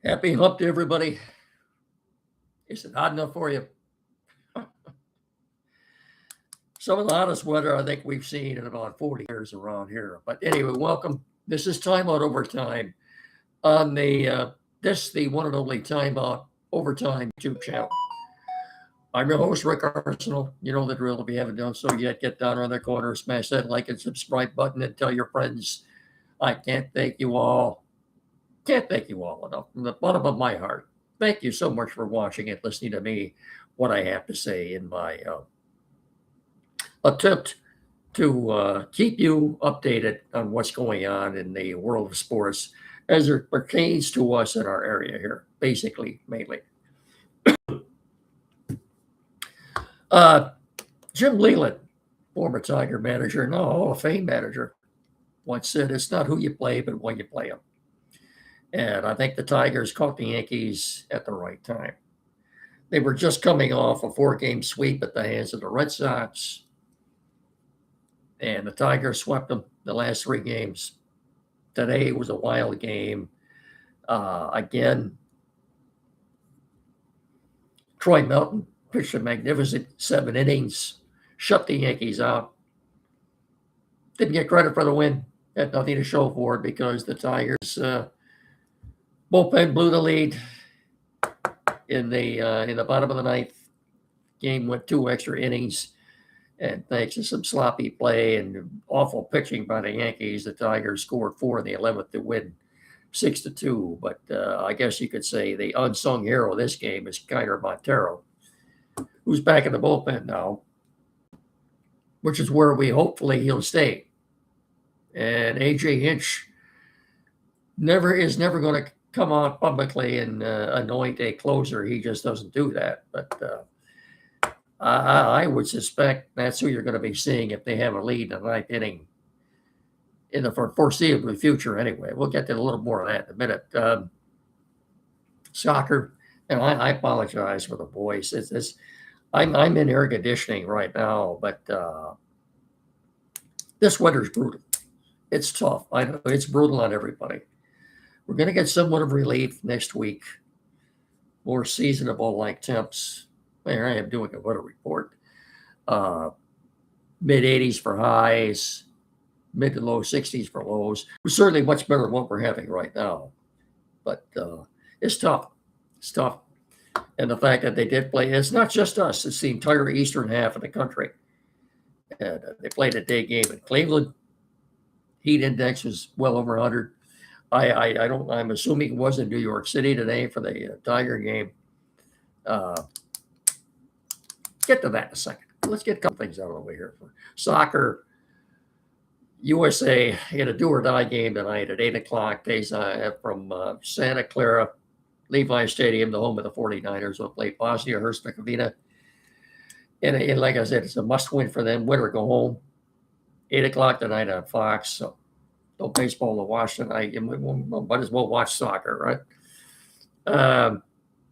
Happy hump to everybody. Is it hot enough for you? Some of the hottest weather I think we've seen in about 40 years around here. But anyway, welcome. This is Timeout Overtime on the one and only Timeout Overtime YouTube channel. I'm your host, Rick Arsenal. You know the drill. If you haven't done so yet, get down around the corner, smash that like and subscribe button, and tell your friends. I can't thank you all. Can't thank you all enough from the bottom of my heart. Thank you so much for watching and listening to me, what I have to say in my attempt to keep you updated on what's going on in the world of sports as it pertains to us in our area here, basically, mainly. Jim Leland, former Tiger manager, now Hall of Fame manager, once said, "It's not who you play, but when you play them." And I think the Tigers caught the Yankees at the right time. They were just coming off a 4-game sweep at the hands of the Red Sox. And the Tigers swept them the last 3 games. Today was a wild game. Again, Troy Melton pitched a magnificent 7 innings, shut the Yankees out. Didn't get credit for the win. Had nothing to show for it because the Tigers bullpen blew the lead in the bottom of the ninth. Game went 2 extra innings. And thanks to some sloppy play and awful pitching by the Yankees, the Tigers scored 4 in the 11th to win 6-2. But I guess you could say the unsung hero of this game is Kiner Montero, who's back in the bullpen now, which is where hopefully he'll stay. And A.J. Hinch is never going to come out publicly and anoint a closer. He just doesn't do that. But I would suspect that's who you're going to be seeing if they have a lead in the 9th inning in the foreseeable future anyway. We'll get to a little more of that in a minute. Soccer, and I apologize for the voice. I'm in air conditioning right now, but this winter's brutal. It's tough. I know it's brutal on everybody. We're going to get somewhat of relief next week, more seasonable like temps. There I am doing a weather report. Mid-80s for highs, mid to low 60s for lows. Certainly much better than what we're having right now. But it's tough. It's tough. And the fact that they did play, it's not just us. It's the entire eastern half of the country. And they played a day game in Cleveland. Heat index was well over 100. I'm assuming it was in New York City today for the Tiger game. Get to that in a second. Let's get a couple things out of the way here. For soccer, USA had a do-or-die game tonight at 8 o'clock. Days from Santa Clara, Levi Stadium, the home of the 49ers, will play Bosnia-Herzegovina. And like I said, it's a must-win for them. Win or go home. 8 o'clock tonight on Fox. So no baseball to watch tonight. You might as well watch soccer, right?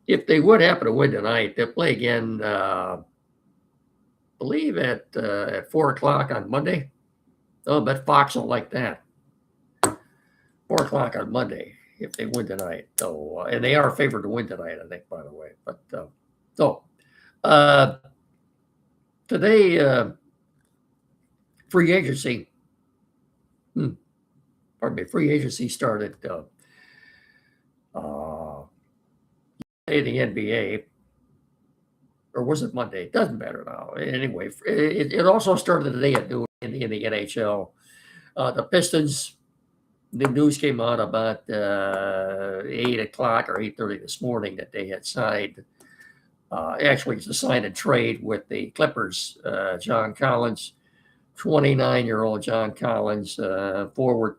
If they would happen to win tonight, they'll play again, I believe at 4 o'clock on Monday. Oh, I bet Fox will like that. 4 o'clock on Monday if they win tonight. So, and they are favored to win tonight, I think, by the way. But today, free agency. Free agency started in the NBA. Or was it Monday? It doesn't matter now. Anyway, it also started today at noon in the NHL. The Pistons, the news came out about 8 o'clock or 8:30 this morning that they had signed. Actually, it's a sign and trade with the Clippers. John Collins, 29-year-old John Collins, forward.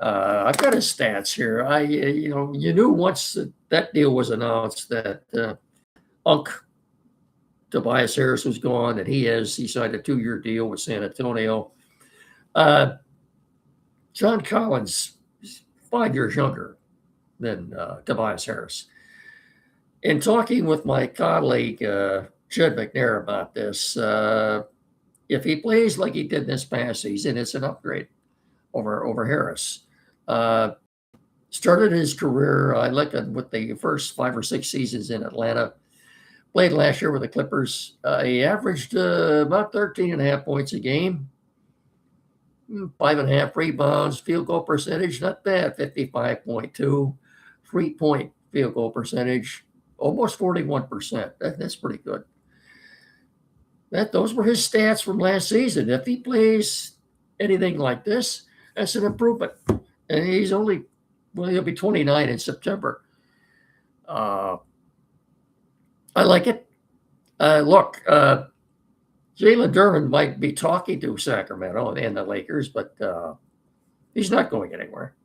I've got his stats here. You knew once that deal was announced that Tobias Harris was gone, and he signed a 2-year deal with San Antonio. John Collins is 5 years younger than Tobias Harris. In talking with my colleague, Jed McNair, about this, if he plays like he did this past season, it's an upgrade over Harris. Started his career, I looked at with the first 5 or 6 seasons in Atlanta. Played last year with the Clippers. He averaged about 13 and a half points a game, 5.5 rebounds, field goal percentage, not bad, 55.2. 3-point field goal percentage, almost 41%. That's pretty good. Those were his stats from last season. If he plays anything like this, that's an improvement. And he's only, well, he'll be 29 in September. I like it. Look, Jalen Duren might be talking to Sacramento and the Lakers, but he's not going anywhere.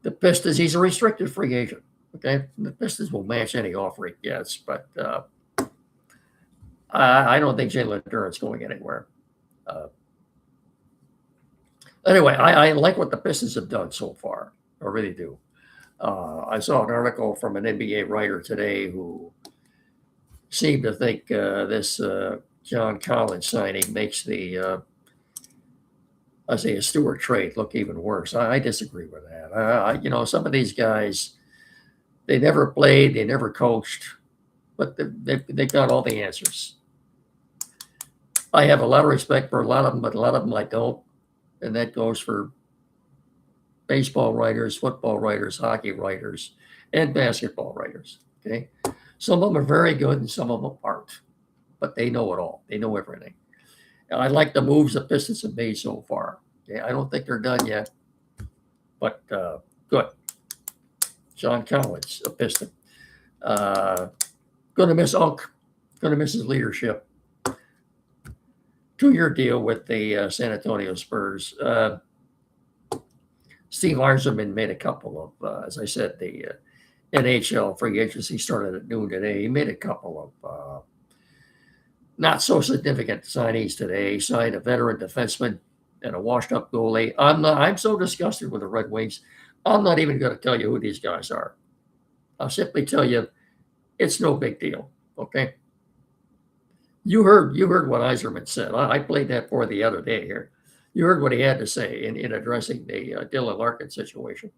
The Pistons, he's a restricted free agent. Okay, the Pistons will match any offer he gets, but I don't think Jalen Duren's going anywhere. Anyway, I like what the Pistons have done so far. I really do. I saw an article from an NBA writer today who seemed to think this John Collins signing makes the Isaiah Stewart trade look even worse. I disagree with that. Some of these guys, they never played, they never coached, but they've got all the answers. I have a lot of respect for a lot of them, but a lot of them I don't. And that goes for baseball writers, football writers, hockey writers, and basketball writers. Okay. Some of them are very good and some of them aren't, but they know it all. They know everything. And I like the moves the Pistons have made so far. Okay. I don't think they're done yet, but good. John Collins, a Piston. Going to miss Unk. Going to miss his leadership. 2-year deal with the San Antonio Spurs. Steve Yzerman made a couple of, as I said, the NHL free agency started at noon today. He made a couple of not so significant signings today. He signed a veteran defenseman and a washed-up goalie. I'm so disgusted with the Red Wings. I'm not even going to tell you who these guys are. I'll simply tell you, it's no big deal. Okay. You heard what Yzerman said. I played that for the other day here. You heard what he had to say in addressing the Dylan Larkin situation.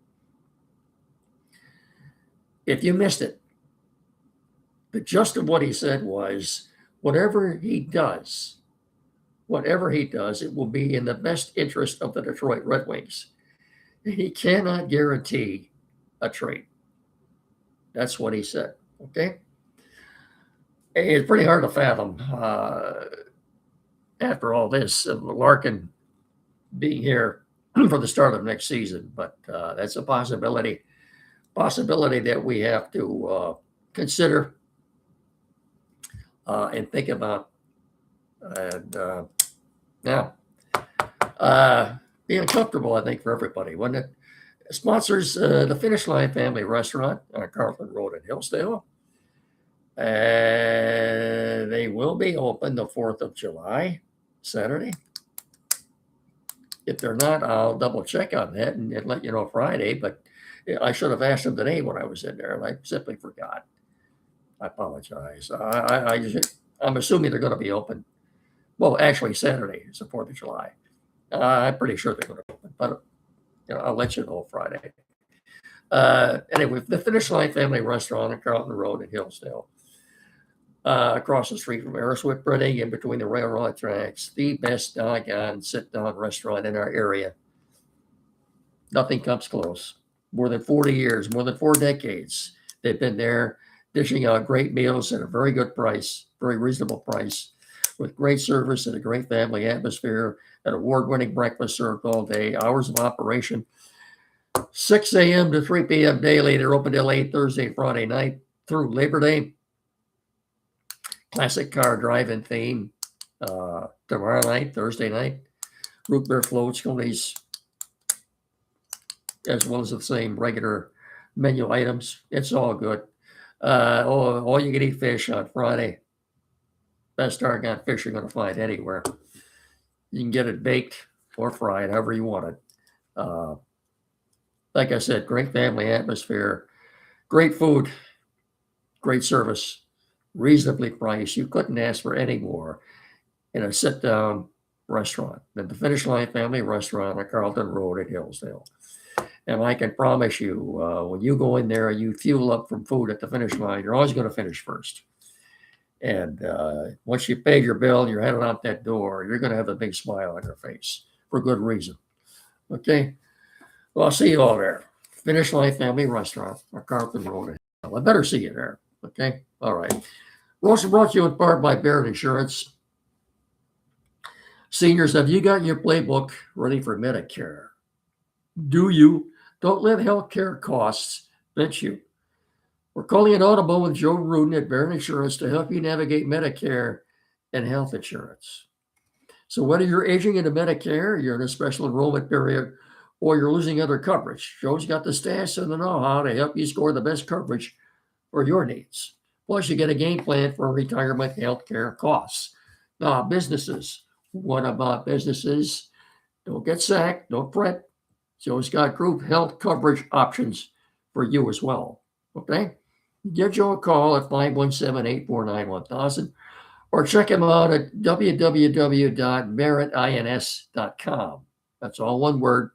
If you missed it, the gist of what he said was, whatever he does, it will be in the best interest of the Detroit Red Wings. He cannot guarantee a trade. That's what he said. Okay. It's pretty hard to fathom after all this, Larkin being here for the start of next season, but that's a possibility that we have to consider and think about. And be uncomfortable, I think, for everybody, wouldn't it? Sponsors the Finish Line Family Restaurant on Carlton Road in Hillsdale. They will be open the 4th of July, Saturday. If they're not, I'll double check on that and let you know Friday. But I should have asked them today when I was in there, and I simply forgot. I apologize. I'm assuming they're going to be open. Well, actually, Saturday is the 4th of July. I'm pretty sure they're going to open, but I'll let you know Friday. Anyway, the Finish Line Family Restaurant on Carlton Road in Hillsdale. Across the street from Aerosmith Printing, in between the railroad tracks, the best doggone sit-down restaurant in our area. Nothing comes close. More than 40 years, more than 4 decades, they've been there dishing out great meals at a very good price, very reasonable price, with great service and a great family atmosphere, an award-winning breakfast served all day, hours of operation, 6 a.m. to 3 p.m. daily. They're open till 8 Thursday and Friday night through Labor Day. Classic car driving theme tomorrow night, Thursday night. Root beer floats, coolies, as well as the same regular menu items. It's all good. All you can eat fish on Friday. Best doggone fish you're going to find anywhere. You can get it baked or fried, however you want it. Like I said, great family atmosphere, great food, great service. Reasonably priced. You couldn't ask for any more in a sit-down Restaurant, at the Finish Line Family Restaurant on Carlton Road at Hillsdale. And I can promise you, when you go in there and you fuel up from food at the finish line, you're always going to finish first. And once you pay your bill and you're headed out that door, you're going to have a big smile on your face for good reason. Okay? Well, I'll see you all there. Finish Line Family Restaurant on Carlton Road. I better see you there. Okay? All right. We're also brought to you in part by Barrett Insurance. Seniors, have you got your playbook ready for Medicare? Do you? Don't let healthcare costs pinch you. We're calling an audible with Joe Rudin at Barrett Insurance to help you navigate Medicare and health insurance. So whether you're aging into Medicare, you're in a special enrollment period, or you're losing other coverage, Joe's got the stats and the know-how to help you score the best coverage for your needs. Plus, you get a game plan for retirement healthcare costs. Now, businesses. What about businesses? Don't get sacked. Don't fret. Joe's got group health coverage options for you as well. Okay? Give Joe a call at 517-849-1000 or check him out at www.barrettins.com. That's all one word,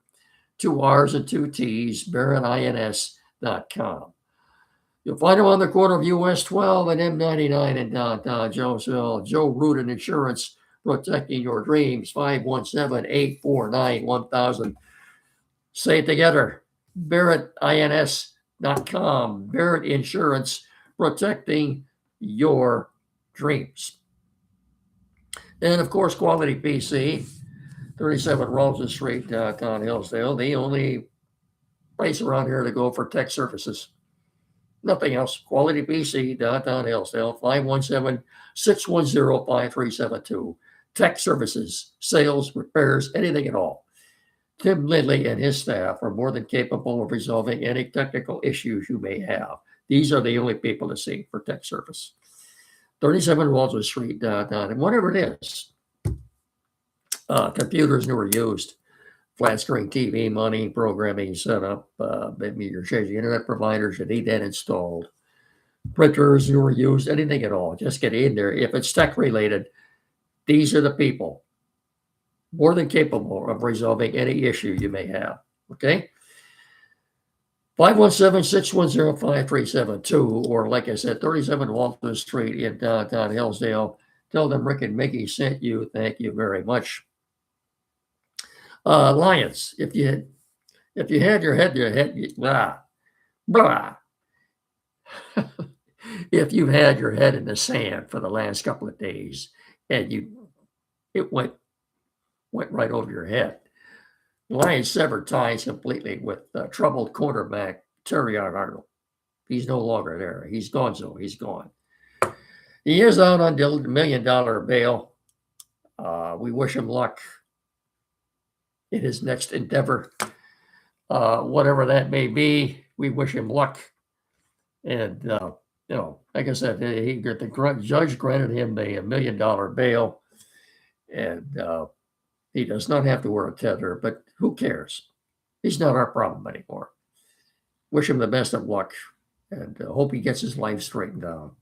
2 R's and 2 T's, barrettins.com. You'll find him on the corner of US 12 and M99 in downtown Jonesville. Joe Rudin Insurance, protecting your dreams, 517-849-1000. Say it together, barrettins.com. Barrett Insurance, protecting your dreams. And of course, Quality PC, 37 Rolston Street, downtown Hillsdale, the only place around here to go for tech services. Nothing else. Quality PC, downtown Hillsdale, 517-610-5372. Tech services, sales, repairs, anything at all. Tim Lindley and his staff are more than capable of resolving any technical issues you may have. These are the only people to see for tech service. 37 Walter Street, downtown, and whatever it is, computers new or used, flat screen TV, money, programming setup, maybe you're changing internet providers, you need that installed. Printers new or used, anything at all, just get in there. If it's tech related, these are the people more than capable of resolving any issue you may have. Okay? 517-610-5372, or like I said, 37 Walton Street in downtown Hillsdale. Tell them Rick and Mickey sent you. Thank you very much. Lions, if you had your head, blah, blah. If you've had your head in the sand for the last couple of days and it went right over your head. The Lions severed ties completely with troubled quarterback Terry Arnold. He's no longer there. He's gone, so he's gone. He is out on $1 million bail. We wish him luck in his next endeavor. Whatever that may be, we wish him luck. And, like I said, the judge granted him a $1 million bail. And he does not have to wear a tether, but who cares? He's not our problem anymore. Wish him the best of luck and hope he gets his life straightened out,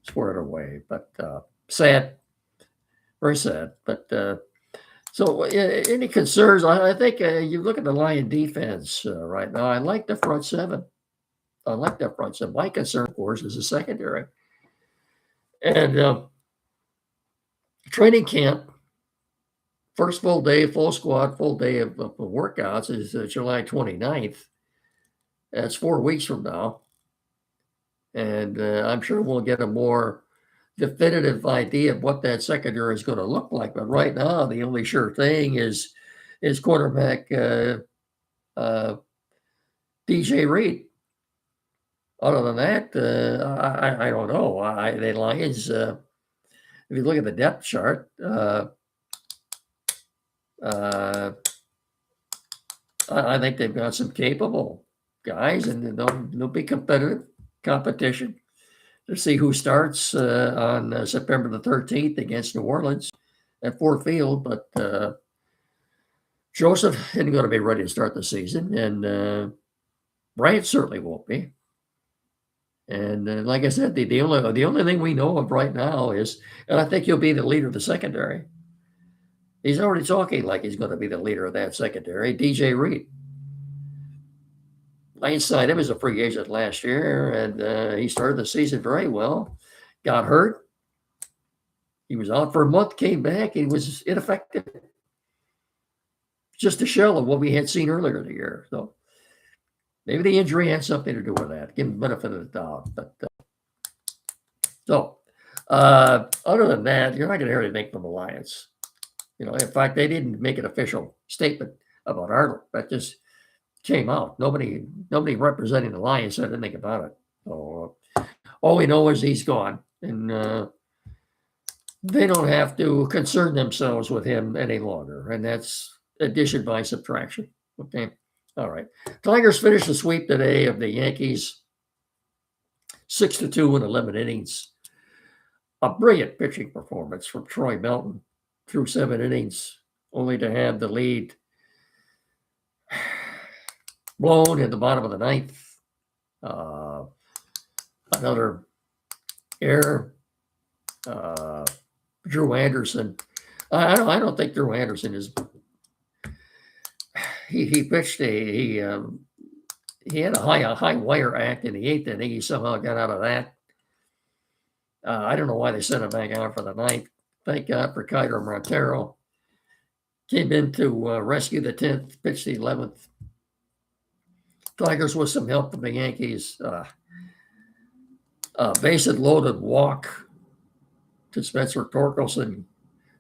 squared away. But sad, very sad. But so any concerns? I think you look at the Lion defense right now. I like the front seven. My concern, of course, is the secondary. And training camp, first full day, full squad, full day of workouts is July 29th. That's 4 weeks from now. And I'm sure we'll get a more definitive idea of what that secondary is going to look like. But right now, the only sure thing is quarterback DJ Reed. Other than that, I don't know. The Lions, if you look at the depth chart, I think they've got some capable guys, and they'll be competition to see who starts on September the 13th against New Orleans at Ford Field. But Joseph isn't going to be ready to start the season, and Bryant certainly won't be. And like I said, the only thing we know of right now is, and I think he'll be the leader of the secondary, He's already talking like he's going to be the leader of that secondary. DJ Reed. I signed him as a free agent last year, and he started the season very well. Got hurt. He was out for a month, came back, and was ineffective. Just a shell of what we had seen earlier in the year. So maybe the injury had something to do with that. Give him the benefit of the doubt. Other than that, you're not going to hear anything from the Lions. In fact, they didn't make an official statement about Arnold. That just came out. Nobody representing the Lions said anything about it. So all we know is he's gone, and they don't have to concern themselves with him any longer. And that's addition by subtraction. Okay. All right. Tigers finished the sweep today of the Yankees, 6-2 in 11 innings. A brilliant pitching performance from Troy Melton through 7 innings, only to have the lead blown in the bottom of the ninth. Another error. Drew Anderson. I don't think Drew Anderson is. He pitched he had a high wire act in the 8th inning. He somehow got out of that. I don't know why they sent him back out for the 9th. Thank God for Kyler Montero. Came in to rescue the 10th, pitched the 11th. Tigers with some help from the Yankees. Bases loaded walk to Spencer Torkelson,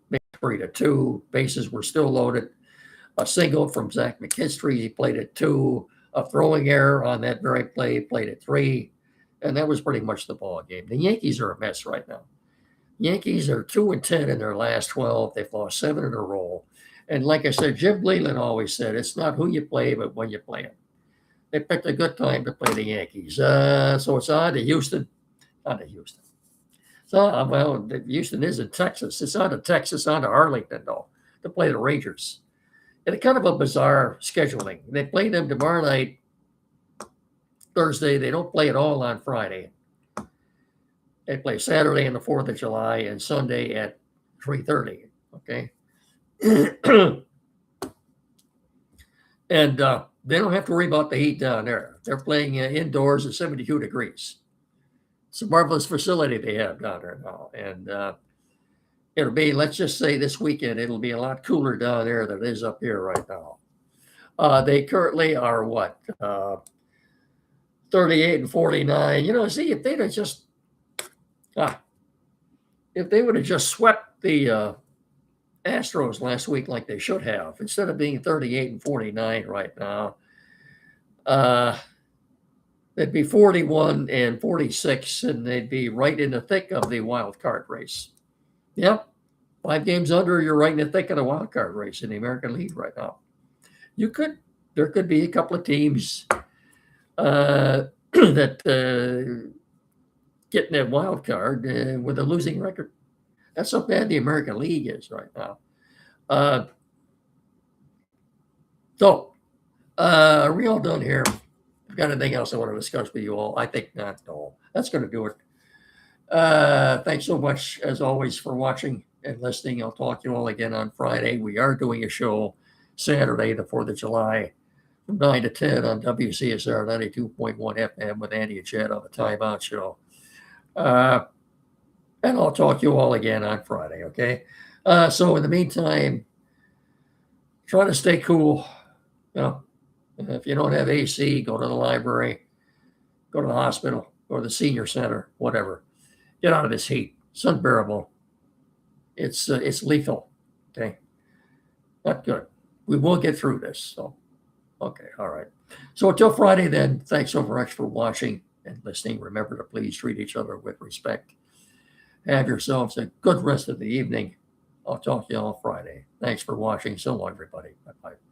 made 3-2. Bases were still loaded. A single from Zach McKinstry. He played at 2. A throwing error on that very play, played at 3. And that was pretty much the ball game. The Yankees are a mess right now. Yankees are 2-10 in their last 12. They've lost 7 in a row. And like I said, Jim Leland always said, it's not who you play, but when you play them. They picked a good time to play the Yankees. So it's on to Houston. On to Houston. So, well, Houston is in Texas. It's on to Texas, on to Arlington, though, to play the Rangers. And it's kind of a bizarre scheduling. They play them tomorrow night, Thursday. They don't play at all on Friday. They play Saturday on the 4th of July and Sunday at 3:30. Okay. And they don't have to worry about the heat down there. They're playing indoors at 72 degrees. It's a marvelous facility they have down there now. And it'll be, let's just say this weekend, it'll be a lot cooler down there than it is up here right now. They currently are what? 38 and 49. See, if they'd have just, if they would have just swept the Astros last week like they should have, instead of being 38 and 49 right now, they'd be 41 and 46, and they'd be right in the thick of the wild card race. Yep. 5 games under, you're right in the thick of the wild card race in the American League right now. There could be a couple of teams that get in that wild card with a losing record. That's how bad the American League is right now. Are we all done here? I've got anything else I want to discuss with you all? I think not. No, that's going to do it. Thanks so much, as always, for watching and listening. I'll talk to you all again on Friday. We are doing a show Saturday, the 4th of July, from 9 to 10 on WCSR 92.1 FM with Andy and Chad on the Timeout Show. And I'll talk to you all again on Friday, okay? So in the meantime, try to stay cool. If you don't have AC, go to the library, go to the hospital, go to the senior center, whatever. Get out of this heat. It's unbearable. It's lethal, okay? Not good. We will get through this. So, okay, all right. So until Friday then, thanks so much for watching and listening. Remember to please treat each other with respect. Have yourselves a good rest of the evening. I'll talk to you all Friday. Thanks for watching. So long, everybody. Bye-bye.